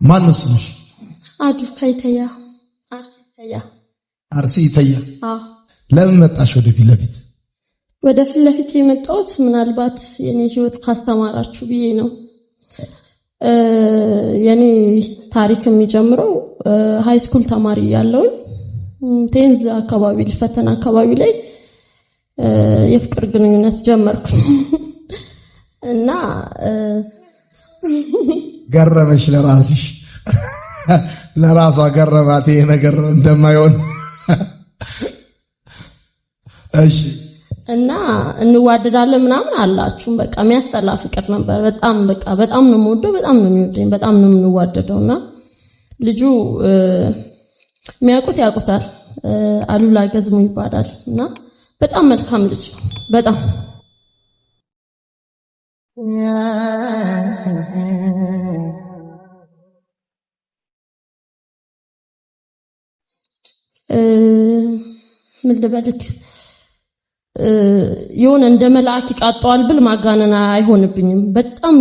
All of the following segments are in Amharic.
ማን ስምሽ? አዱ ከይተያ አርሲ ተያ። ለምን መጣሽ ወደፊት ለፊት? ወደፊት ለፊት የመጣሁት ምናልባት የኔ ህይወት ካስተማራችሁ ብዬ ነው። የኔ ታሪክ የሚጀምረው ሃይ ስኩል ተማሪ ያለውኝ ቴንዝ አካባቢ ልፈተና አካባቢ ላይ የፍቅር ግንኙነት ጀመርኩ እና ገረመሽ ለራስሽ? ለራሷ ገረማት ይሄ ነገር እንደማይሆን። እሺ እና እንዋደዳለን ምናምን አላችሁ። በቃ የሚያስጠላ ፍቅር ነበር። በጣም ነው የምወደው፣ በጣም ነው የሚወደኝ፣ በጣም ነው የምንዋደደውና ልጁ የሚያውቁት ያውቁታል። አሉላ ገዝሙ ይባላል እና በጣም መልካም ልጅ ነው። በጣም ምን ልበልክ የሆነ እንደ መልአክ ይቃጣዋል ብል ማጋነና አይሆንብኝም። በጣም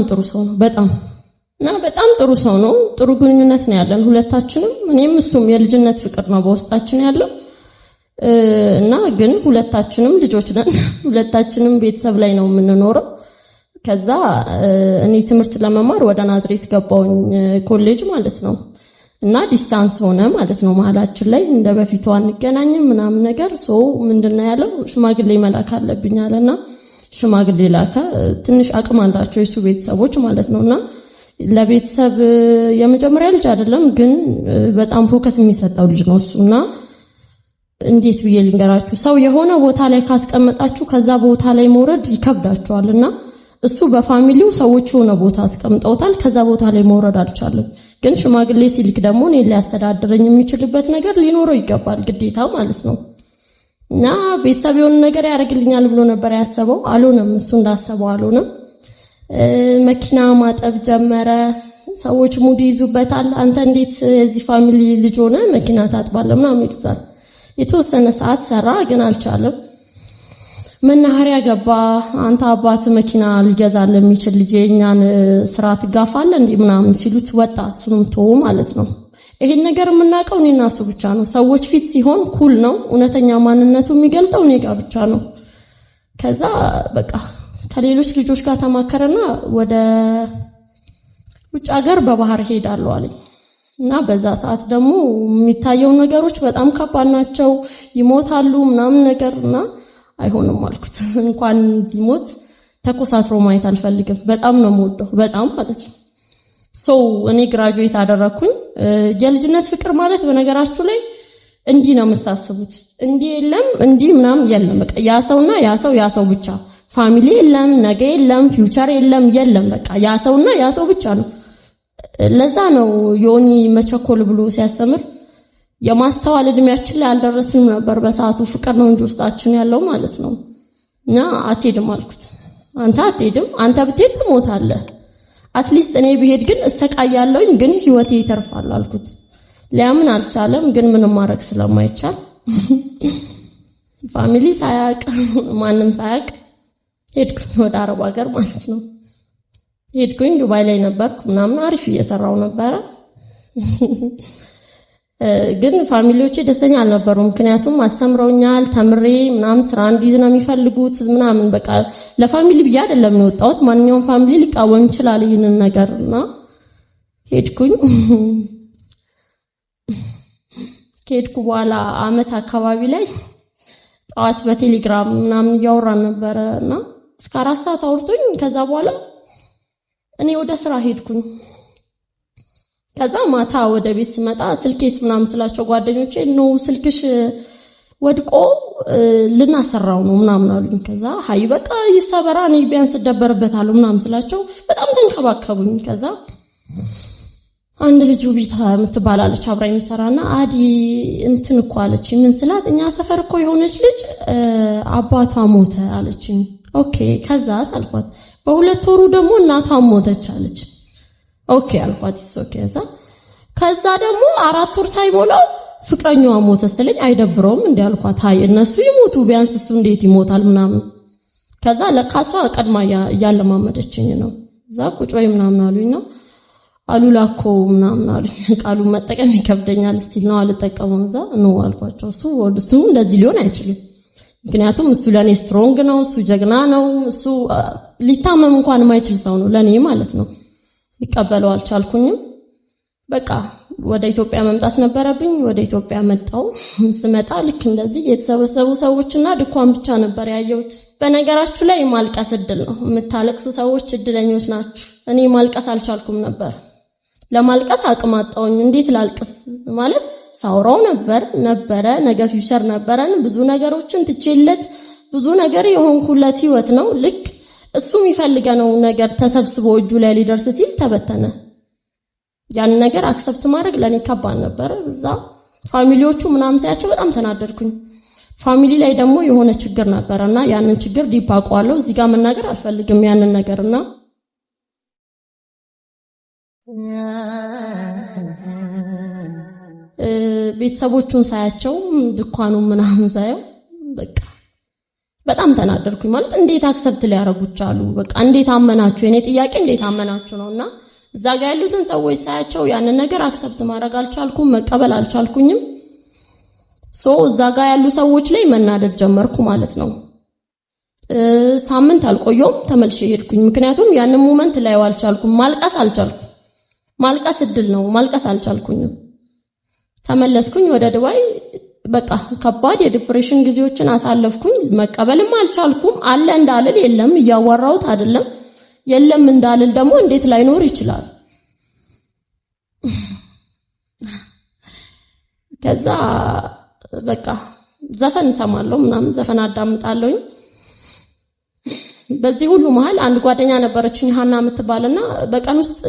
ጥሩ ሰው ነው። በጣም ጥሩ ሰው ነው። ጥሩ ግንኙነት ነው ያለን ሁለታችንም፣ እኔም እሱም የልጅነት ፍቅር ነው በውስጣችን ያለው እና ግን ሁለታችንም ልጆች ነን። ሁለታችንም ቤተሰብ ላይ ነው የምንኖረው። ከዛ እኔ ትምህርት ለመማር ወደ ናዝሬት ገባሁኝ፣ ኮሌጅ ማለት ነው። እና ዲስታንስ ሆነ ማለት ነው መሀላችን ላይ እንደ በፊቱ አንገናኝም ምናምን ነገር። ምንድነው ያለው ሽማግሌ መላክ አለብኝ አለና ሽማግሌ ላከ። ትንሽ አቅም አላቸው የሱ ቤተሰቦች ማለት ነውና ለቤተሰብ የመጀመሪያ ልጅ አይደለም ግን በጣም ፎከስ የሚሰጠው ልጅ ነው እሱና እንዴት ብዬ ልንገራችሁ፣ ሰው የሆነ ቦታ ላይ ካስቀመጣችሁ ከዛ ቦታ ላይ መውረድ ይከብዳችኋልና እሱ በፋሚሊው ሰዎች የሆነ ቦታ አስቀምጠውታል። ከዛ ቦታ ላይ መውረድ አልቻለም። ግን ሽማግሌ ሲልክ ደግሞ እኔ ሊያስተዳድረኝ የሚችልበት ነገር ሊኖረው ይገባል ግዴታ ማለት ነው። እና ቤተሰብ የሆነ ነገር ያደርግልኛል ብሎ ነበር ያሰበው፣ አልሆነም። እሱ እንዳሰበው አልሆነም። መኪና ማጠብ ጀመረ። ሰዎች ሙድ ይዙበታል። አንተ እንዴት የዚህ ፋሚሊ ልጅ ሆነ መኪና ታጥባለህ ምናምን ይሉታል። የተወሰነ ሰዓት ሰራ፣ ግን አልቻለም። መናኸሪያ ገባ። አንተ አባት መኪና ሊገዛል የሚችል ልጅ የኛን ስራ ትጋፋለህ እንዴ ምናምን ሲሉት ወጣ። እሱንም ተወው ማለት ነው። ይሄን ነገር የምናውቀው እኔና እሱ ብቻ ነው። ሰዎች ፊት ሲሆን ኩል ነው፣ እውነተኛ ማንነቱ የሚገልጠው እኔ ጋር ብቻ ነው። ከዛ በቃ ከሌሎች ልጆች ጋር ተማከረና ወደ ውጭ ሀገር በባህር ሄዳለሁ አለኝ። እና በዛ ሰዓት ደግሞ የሚታየው ነገሮች በጣም ከባድ ናቸው፣ ይሞታሉ ምናምን ነገርና አይሆንም አልኩት። እንኳን ሊሞት ተኮሳትሮ ማየት አልፈልግም። በጣም ነው የምወደው፣ በጣም ማለት ነው። እኔ ግራጁዌት አደረኩኝ። የልጅነት ፍቅር ማለት በነገራችሁ ላይ እንዲህ ነው የምታስቡት። እንዲህ የለም እንዲህ ምናምን የለም። በቃ ያ ሰውና ያ ሰው ብቻ፣ ፋሚሊ የለም፣ ነገ የለም፣ ፊውቸር የለም። በቃ ያ ሰውና ያ ሰው ብቻ ነው። ለዛ ነው ዮኒ መቸኮል ብሎ ሲያስተምር የማስተዋል እድሜያችን ላይ አልደረስንም ነበር በሰዓቱ። ፍቅር ነው እንጂ ውስጣችን ያለው ማለት ነው። እና አትሄድም አልኩት። አንተ አትሄድም፣ አንተ ብትሄድ ትሞታለህ። አትሊስት እኔ ብሄድ ግን እሰቃያለሁኝ፣ ግን ህይወቴ ይተርፋል አልኩት። ሊያምን አልቻለም። ግን ምንም ማድረግ ስለማይቻል ፋሚሊ ሳያቅ ማንም ሳያቅ ሄድኩኝ ወደ አረብ ሀገር ማለት ነው። ሄድኩኝ። ዱባይ ላይ ነበርኩ ምናምን አሪፍ እየሰራው ነበረ። ግን ፋሚሊዎቼ ደስተኛ አልነበሩም። ምክንያቱም አስተምረውኛል፣ ተምሬ ምናምን ስራ እንዲይዝ ነው የሚፈልጉት ምናምን። በቃ ለፋሚሊ ብዬ አይደለም የወጣሁት። ማንኛውም ፋሚሊ ሊቃወም ይችላል ይህንን ነገርና ሄድኩኝ። ከሄድኩ በኋላ አመት አካባቢ ላይ ጠዋት በቴሌግራም ምናምን እያወራን ነበረና እስከ 4 ሰዓት አውርቶኝ ከዛ በኋላ እኔ ወደ ስራ ሄድኩኝ። ከዛ ማታ ወደ ቤት ስመጣ ስልኬት ምናምን ስላቸው ጓደኞቼ ነው ስልክሽ ወድቆ ልናሰራው ነው ምናምን አሉኝ። ከዛ ሃይ በቃ ይሰበራ እኔ ቢያንስ ደበርበታለሁ ምናምን ስላቸው በጣም ተንከባከቡኝ። ከዛ አንድ ልጅ ውቢታ የምትባላለች አብራኝ የሚሰራና አዲ እንትን እኮ አለች። ምን ስላት እኛ ሰፈር እኮ የሆነች ልጅ አባቷ ሞተ አለችኝ። ኦኬ ከዛ አልኳት። በ2 ወሩ ደግሞ እናቷ ሞተች አለች። ኦኬ አልኳት። ኦኬ ከዛ ደግሞ 4 ወር ሳይሞላው ፍቅረኛዋ ሞተ ስትለኝ አይደብረውም እንዴ አልኳት። አይ እነሱ ይሞቱ ቢያንስ እሱ እንዴት ይሞታል ምናምን። ከዛ ለካሷ ቀድማ ያለማመደችኝ ነው። እዛ ቁጭ ወይ ምናምን አሉኝ ነው አሉላኮ ምናምን አሉ። ቃሉን መጠቀም ይከብደኛል ስቲል ነው አልጠቀመውም። እዛ ነው አልኳቸው። እሱ እንደዚህ ሊሆን አይችልም። ምክንያቱም እሱ ለኔ ስትሮንግ ነው፣ እሱ ጀግና ነው፣ እሱ ሊታመም እንኳን የማይችል ሰው ነው ለኔ ማለት ነው። ሊቀበለው አልቻልኩኝም። በቃ ወደ ኢትዮጵያ መምጣት ነበረብኝ። ወደ ኢትዮጵያ መጣው። ስመጣ ልክ እንደዚህ የተሰበሰቡ ሰዎችና ድኳን ብቻ ነበር ያየሁት። በነገራችሁ ላይ ማልቀስ እድል ነው። የምታለቅሱ ሰዎች እድለኞች ናችሁ። እኔ ማልቀስ አልቻልኩም ነበር። ለማልቀስ አቅም አጣሁኝ። እንዴት ላልቅስ ማለት ሳውራው ነበረ ነገ ፊውቸር ነበረን። ብዙ ነገሮችን ትቼለት ብዙ ነገር የሆንኩለት ህይወት ነው። ልክ እሱ የሚፈልገው ነገር ተሰብስቦ እጁ ላይ ሊደርስ ሲል ተበተነ። ያን ነገር አክሰፕት ማድረግ ለኔ ከባድ ነበር። እዛ ፋሚሊዎቹ ምናምን ሳያቸው በጣም ተናደድኩኝ። ፋሚሊ ላይ ደግሞ የሆነ ችግር ነበርና ያንን ችግር ዲፕ አውቀዋለሁ። እዚህ ጋር መናገር አልፈልግም ያንን ነገርና ቤተሰቦቹን ሳያቸው ድኳኑን ምናምን ሳየው በቃ በጣም ተናደድኩኝ። ማለት እንዴት አክሰፕት ሊያረጉት ቻሉ? በቃ እንዴት አመናችሁ? የኔ ጥያቄ እንዴት አመናችሁ ነውና እዛ ጋር ያሉትን ሰዎች ሳያቸው ያንን ነገር አክሰፕት ማድረግ አልቻልኩም፣ መቀበል አልቻልኩኝም። እዛ ጋር ያሉ ሰዎች ላይ መናደድ ጀመርኩ ማለት ነው። ሳምንት አልቆየውም ተመልሼ ሄድኩኝ። ምክንያቱም ያንን ሞመንት ላይ አልቻልኩም፣ ማልቀስ አልቻልኩም። ማልቀስ እድል ነው፣ ማልቀስ አልቻልኩኝም። ተመለስኩኝ ወደ ዱባይ። በቃ ከባድ የዲፕሬሽን ጊዜዎችን አሳለፍኩኝ። መቀበልም አልቻልኩም። አለ እንዳልል የለም፣ እያወራሁት አይደለም። የለም እንዳልል ደግሞ እንዴት ላይኖር ይችላል? ከዛ በቃ ዘፈን ሰማለሁ ምናምን ዘፈን አዳምጣለሁኝ። በዚህ ሁሉ መሃል አንድ ጓደኛ ነበረችኝ ሃና የምትባልና በቀን ውስጥ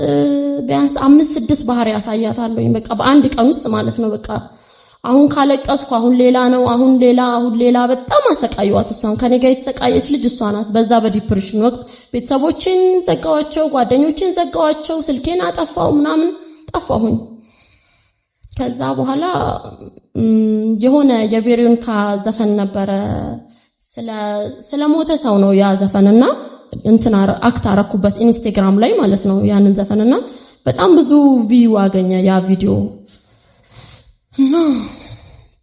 ቢያንስ 5-6 ባህሪ ያሳያታለሁኝ። በቃ በአንድ ቀን ውስጥ ማለት ነው። በቃ አሁን ካለቀስኩ አሁን ሌላ ነው፣ አሁን ሌላ በጣም አሰቃየዋት። እሷን ከኔ ጋር የተሰቃየች ልጅ እሷ ናት። በዛ በዲፕሬሽን ወቅት ቤተሰቦቼን ዘጋዋቸው፣ ጓደኞቼን ዘጋዋቸው፣ ስልኬን አጠፋው ምናምን ጠፋሁኝ። ከዛ በኋላ የሆነ የቤሪዮንካ ዘፈን ነበረ ስለ ሞተ ሰው ነው ያ ዘፈንና አክት አረኩበት ኢንስታግራም ላይ ማለት ነው ያንን ዘፈንና በጣም ብዙ ቪው አገኘ ያ ቪዲዮ። እና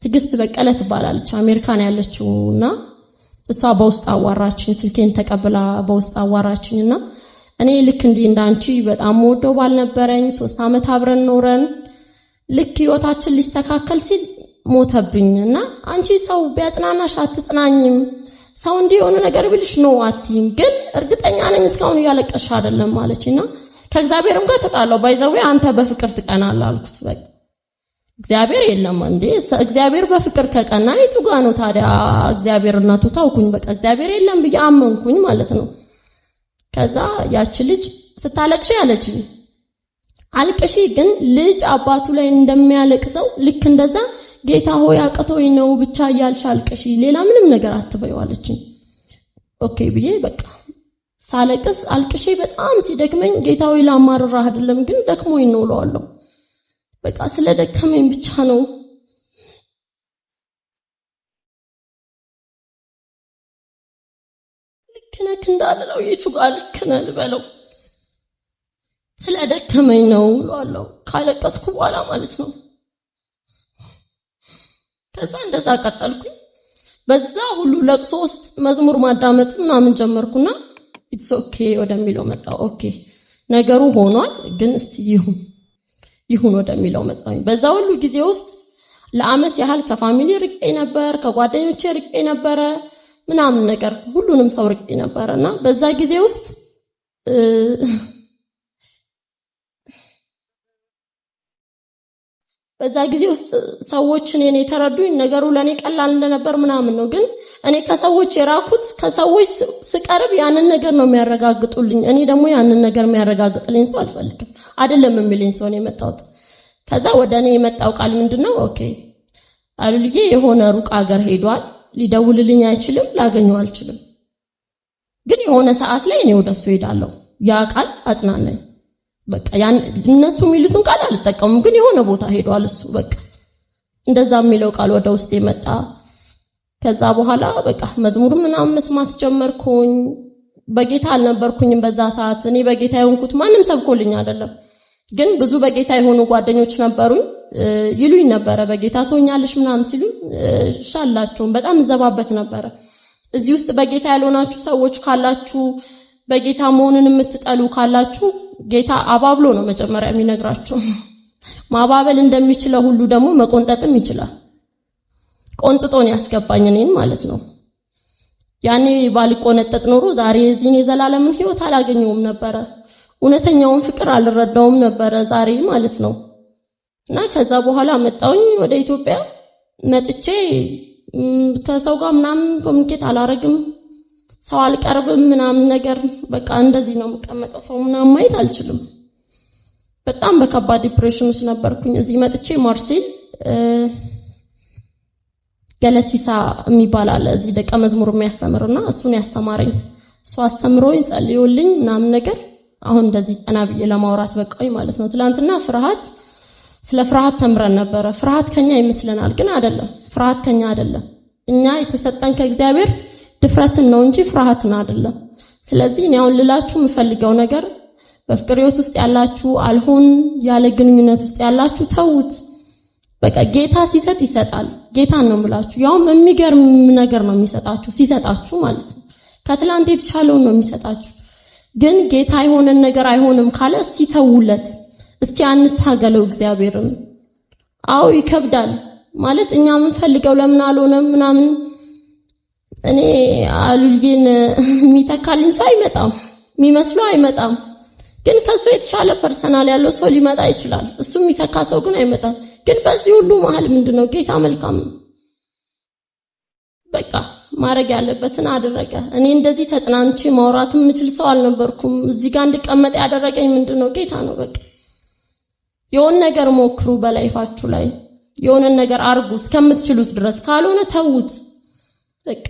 ትግስት በቀለ ትባላለች አሜሪካን ያለችውና እሷ በውስጥ አዋራችኝ፣ ስልኬን ተቀብላ በውስጥ አዋራችኝና እኔ ልክ እንዳንቺ በጣም ወደው ባልነበረኝ 3 ዓመት አብረን ኖረን ልክ ህይወታችን ሊስተካከል ሲል ሞተብኝና አንቺ ሰው ቢያጽናናሽ አትጽናኝም፣ ሰው እንዲሆነ ነገር ቢልሽ ነው አትይም፣ ግን እርግጠኛ ነኝ እስካሁን እያለቀሽ አይደለም ማለችና ከእግዚአብሔርም ጋር ተጣላው። ባይዘው አንተ በፍቅር ትቀናለህ አልኩት። በቃ እግዚአብሔር የለም እንዴ? እግዚአብሔር በፍቅር ከቀና የቱ ጋር ነው ታዲያ እግዚአብሔርነቱ? ታውኩኝ። በቃ እግዚአብሔር የለም ብዬ አመንኩኝ ማለት ነው። ከዛ ያቺ ልጅ ስታለቅሽ ያለችኝ አልቅሺ፣ ግን ልጅ አባቱ ላይ እንደሚያለቅሰው ልክ እንደዛ ጌታ ሆይ አቅቶኝ ነው ብቻ እያልሽ አልቅሺ፣ ሌላ ምንም ነገር አትበይው አለችኝ። ኦኬ ብዬ በቃ ሳለቅስ አልቅሺ። በጣም ሲደክመኝ ጌታ ሆይ ላማርራህ አይደለም ግን ደክሞኝ ነው እለዋለሁ። በቃ ስለደከመኝ ብቻ ነው። ልክ ነህ እንዳልለው የቱ ጋር ልክ ነህ ልበለው? ስለደከመኝ ነው እለዋለሁ ካለቀስኩ በኋላ ማለት ነው። ከዛ እንደዛ ቀጠልኩኝ። በዛ ሁሉ ለቅሶ ውስጥ መዝሙር ማዳመጥ ምናምን ጀመርኩና ኢትስ ኦኬ ወደሚለው መጣሁ። ኦኬ ነገሩ ሆኗል፣ ግን እስቲ ይሁን ወደሚለው መጣሁ። በዛ ሁሉ ጊዜ ውስጥ ለአመት ያህል ከፋሚሊ ርቄ ነበር፣ ከጓደኞቼ ርቄ ነበር ምናምን ነገር ሁሉንም ሰው ርቄ ነበርና በዛ ጊዜ ውስጥ ሰዎች እኔን የተረዱኝ ነገሩ ለኔ ቀላል እንደነበር ምናምን ነው። ግን እኔ ከሰዎች የራኩት ከሰዎች ስቀርብ ያንን ነገር ነው የሚያረጋግጡልኝ። እኔ ደግሞ ያንን ነገር የሚያረጋግጥልኝ ሰው አልፈልግም። አይደለም የሚልኝ ሰው ነው የመጣሁት። ከዛ ወደ እኔ የመጣው ቃል ምንድነው? ኦኬ አሉልዬ የሆነ ሩቅ ሀገር ሄዷል፣ ሊደውልልኝ አይችልም፣ ላገኘው አልችልም። ግን የሆነ ሰዓት ላይ እኔ ወደሱ ሄዳለሁ። ያ ቃል አጽናናኝ። በቃ እነሱ የሚሉትን ቃል አልጠቀሙም፣ ግን የሆነ ቦታ ሄዷል እሱ። በቃ እንደዛ የሚለው ቃል ወደ ውስጥ የመጣ። ከዛ በኋላ በቃ መዝሙር ምናምን መስማት ጀመርኩኝ። በጌታ አልነበርኩኝም በዛ ሰዓት። እኔ በጌታ የሆንኩት ማንም ሰብኮልኝ አይደለም፣ ግን ብዙ በጌታ የሆኑ ጓደኞች ነበሩኝ። ይሉኝ ነበረ በጌታ ትሆኛለሽ ምናምን ሲሉ ሻላቸው በጣም ዘባበት ነበረ። እዚህ ውስጥ በጌታ ያልሆናችሁ ሰዎች ካላችሁ በጌታ መሆንን የምትጠሉ ካላችሁ ጌታ አባብሎ ነው መጀመሪያ የሚነግራችሁ። ማባበል እንደሚችለው ሁሉ ደግሞ መቆንጠጥም ይችላል። ቆንጥጦን ያስገባኝ እኔን ማለት ነው። ያኔ ባልቆነጠጥ ኖሮ ዛሬ እዚህን የዘላለምን ሕይወት አላገኘውም ነበረ። እውነተኛውን ፍቅር አልረዳውም ነበረ ዛሬ ማለት ነው። እና ከዛ በኋላ መጣሁኝ ወደ ኢትዮጵያ። መጥቼ ከሰው ጋር ምናምን ኮሚኒኬት አላረግም፣ ሰው አልቀርብም ምናምን ነገር በቃ እንደዚህ ነው የምቀመጠው። ሰው ምናምን ማየት አልችልም። በጣም በከባድ ዲፕሬሽን ውስጥ ነበርኩኝ። እዚህ መጥቼ ማርሴል ገለቲሳ የሚባል አለ እዚህ ደቀ መዝሙር የሚያስተምርና እሱን ያስተማረኝ እሱ አስተምሮኝ ጸልዮልኝ ምናምን ነገር አሁን እንደዚህ ቀና ብዬ ለማውራት በቃኝ ማለት ነው። ትላንትና ስለ ፍርሃት ተምረን ነበረ። ፍርሃት ከኛ ይመስለናል ግን አይደለም። ፍርሃት ከኛ አይደለም። እኛ የተሰጠን ከእግዚአብሔር ድፍረትን ነው እንጂ ፍርሃትን አይደለም። ስለዚህ እኔ አሁን ልላችሁ የምፈልገው ነገር በፍቅር ሕይወት ውስጥ ያላችሁ አልሆን ያለ ግንኙነት ውስጥ ያላችሁ ተውት። በቃ ጌታ ሲሰጥ ይሰጣል። ጌታን ነው የምላችሁ። ያውም የሚገርም ነገር ነው የሚሰጣችሁ ሲሰጣችሁ ማለት ነው። ከትላንት የተሻለውን ነው የሚሰጣችሁ። ግን ጌታ አይሆነን ነገር አይሆንም ካለ እስቲ ተውለት። እስቲ አንታገለው እግዚአብሔርን። አዎ ይከብዳል ማለት እኛ የምንፈልገው ለምን አልሆነም ምናምን። እኔ አሉልዬን የሚተካልኝ ሰው አይመጣም፣ የሚመስለው አይመጣም። ግን ከሱ የተሻለ ፐርሰናል ያለው ሰው ሊመጣ ይችላል። እሱ የሚተካ ሰው ግን አይመጣም። ግን በዚህ ሁሉ መሃል ምንድነው ጌታ መልካም ነው። በቃ ማድረግ ያለበትን አደረገ። እኔ እንደዚህ ተጽናንቼ ማውራት የምችል ሰው አልነበርኩም። እዚህ ጋር እንድቀመጥ ያደረገኝ ምንድነው ጌታ ነው። በቃ የሆነ ነገር ሞክሩ በላይፋችሁ ላይ የሆነ ነገር አርጉ እስከምትችሉት ድረስ። ካልሆነ ተውት። በቃ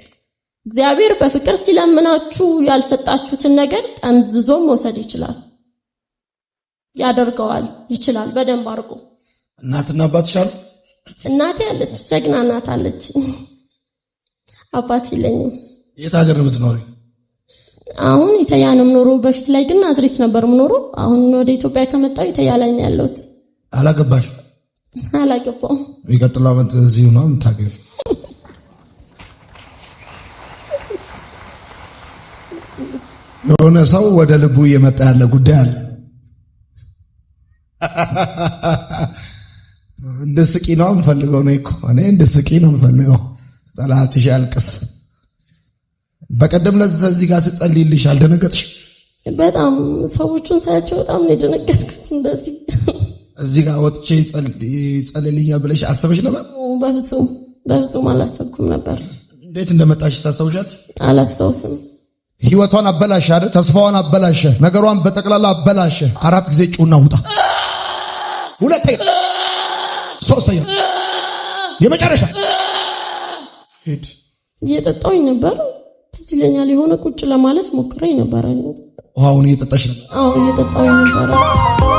እግዚአብሔር በፍቅር ሲለምናችሁ ያልሰጣችሁትን ነገር ጠምዝዞ መውሰድ ይችላል፣ ያደርገዋል፣ ይችላል በደንብ አርጎ። እናትና አባትሽ አሉ? እናቴ አለች፣ ጀግና እናት አለች። አባት የለኝም። የት ሀገር ነው የምትኖሪ? አሁን ኢትዮጵያ ነው የምኖረው። በፊት ላይ ግን ናዝሬት ነበር የምኖረው። አሁን ወደ ኢትዮጵያ ከመጣሁ ኢትዮጵያ ላይ ነው ያለሁት። አላገባሽ? አላገባሁም። የሚቀጥለው ዓመት እዚሁ ነው የምታገቢው? የሆነ ሰው ወደ ልቡ እየመጣ ያለ ጉዳይ አለ። እንድስቂ ነው የምፈልገው ነው እኮ እኔ እንድስቂ ነው የምፈልገው። ጠላትሽ ያልቅስ። በቀደም ለዚህ ጋር ስጸልይልሽ አልደነገጥሽ? በጣም ሰዎቹን ሳያቸው በጣም ነው የደነገጥኩት። እንደዚህ እዚህ ጋር ወጥቼ ጸልይልኛ ብለሽ አሰበሽ ነበር? በፍጹም አላሰብኩም ነበር። እንዴት እንደመጣሽ ታስታውሻለሽ? አላስታውስም። ህይወቷን አበላሽ አይደል? ተስፋዋን አበላሽ፣ ነገሯን በጠቅላላ አበላሽ። 4 ጊዜ ጩና ውጣ። 2 3 የመጨረሻ ሂድ። እየጠጣሁኝ ነበር። ትዝ ይለኛል የሆነ ቁጭ ለማለት ሞክሬ ነበር። ውሃውን እየጠጣሽ ነበር? አዎ እየጠጣሁኝ ነበር።